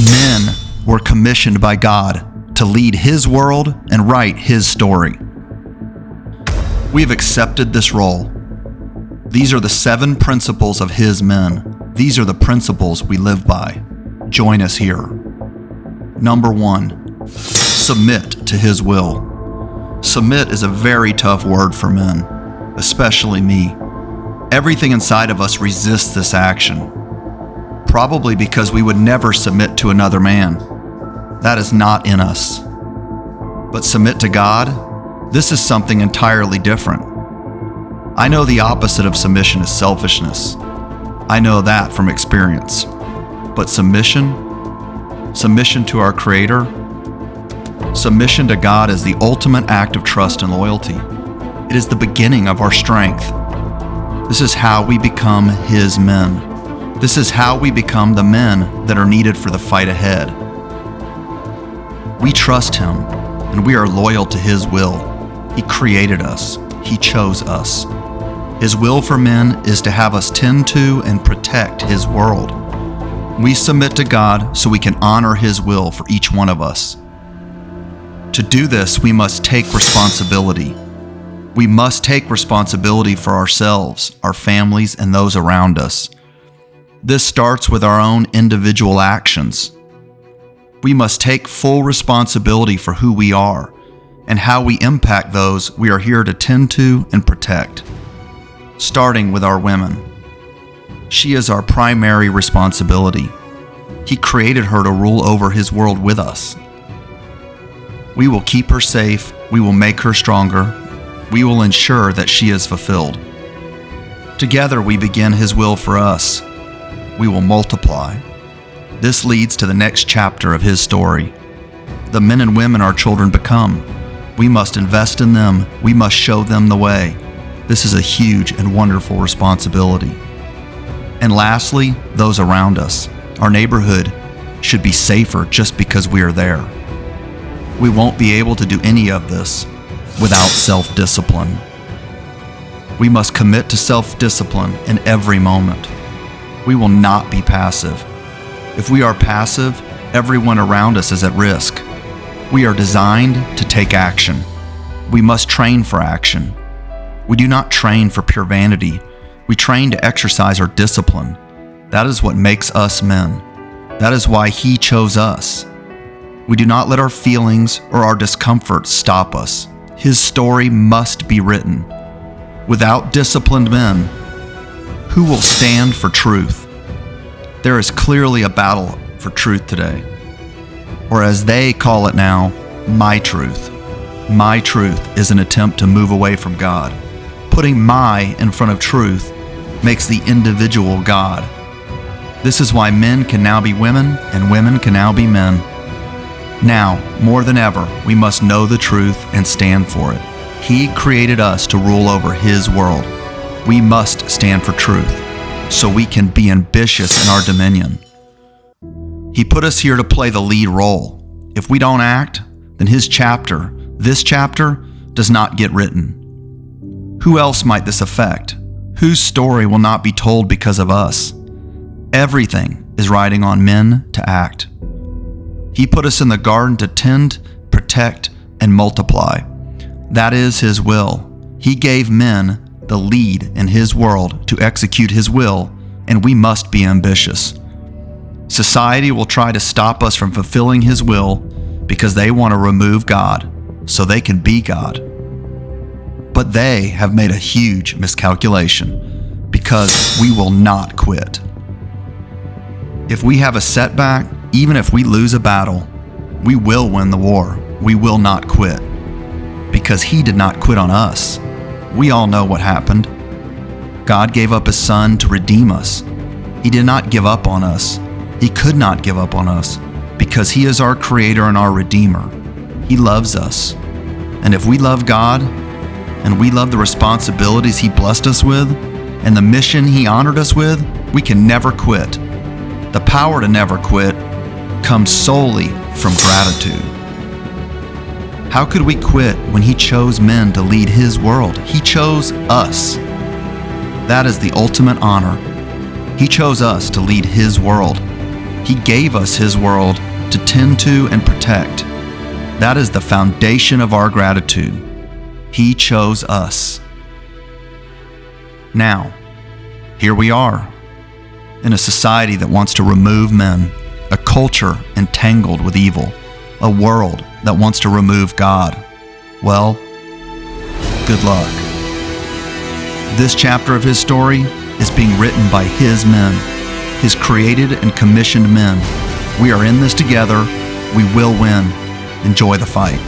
Men were commissioned by God to lead His world and write His story. We have accepted this role. These are the 7 principles of His men. These are the principles we live by. Join us here. Number 1, submit to His will. Submit is a very tough word for men, especially me. Everything inside of us resists this action, probably because we would never submit to another man. That is not in us. But submit to God, this is something entirely different. I know the opposite of submission is selfishness. I know that from experience. But submission to our Creator, submission to God is the ultimate act of trust and loyalty. It is the beginning of our strength. This is how we become His men. This is how we become the men that are needed for the fight ahead. We trust Him, and we are loyal to His will. He created us. He chose us. His will for men is to have us tend to and protect His world. We submit to God so we can honor His will for each one of us. To do this, we must take responsibility. We must take responsibility for ourselves, our families, and those around us. This starts with our own individual actions. We must take full responsibility for who we are and how we impact those we are here to tend to and protect. Starting with our women. She is our primary responsibility. He created her to rule over His world with us. We will keep her safe. We will make her stronger. We will ensure that she is fulfilled. Together we begin His will for us. We will multiply. This leads to the next chapter of His story. The men and women our children become. We must invest in them. We must show them the way. This is a huge and wonderful responsibility. And lastly, those around us. Our neighborhood should be safer just because we are there. We won't be able to do any of this without self-discipline. We must commit to self-discipline in every moment. We will not be passive. If we are passive, everyone around us is at risk. We are designed to take action. We must train for action. We do not train for pure vanity. We train to exercise our discipline. That is what makes us men. That is why He chose us. We do not let our feelings or our discomfort stop us. His story must be written. Without disciplined men, who will stand for truth? There is clearly a battle for truth today. Or as they call it now, my truth. My truth is an attempt to move away from God. Putting my in front of truth makes the individual God. This is why men can now be women and women can now be men. Now, more than ever, we must know the truth and stand for it. He created us to rule over His world. We must stand for truth so we can be ambitious in our dominion. He put us here to play the lead role. If we don't act, then this chapter, does not get written. Who else might this affect? Whose story will not be told because of us? Everything is riding on men to act. He put us in the garden to tend, protect, and multiply. That is His will. He gave men the lead in His world to execute His will, and we must be ambitious. Society will try to stop us from fulfilling His will because they want to remove God so they can be God. But they have made a huge miscalculation because we will not quit. If we have a setback, even if we lose a battle, we will win the war. We will not quit because He did not quit on us. We all know what happened. God gave up His Son to redeem us. He did not give up on us. He could not give up on us because He is our Creator and our Redeemer. He loves us. And if we love God and we love the responsibilities He blessed us with and the mission He honored us with, we can never quit. The power to never quit comes solely from gratitude. How could we quit when He chose men to lead His world? He chose us. That is the ultimate honor. He chose us to lead His world. He gave us His world to tend to and protect. That is the foundation of our gratitude. He chose us. Now, here we are, in a society that wants to remove men, a culture entangled with evil, a world that wants to remove God. Well, good luck. This chapter of His story is being written by His men, His created and commissioned men. We are in this together. We will win. Enjoy the fight.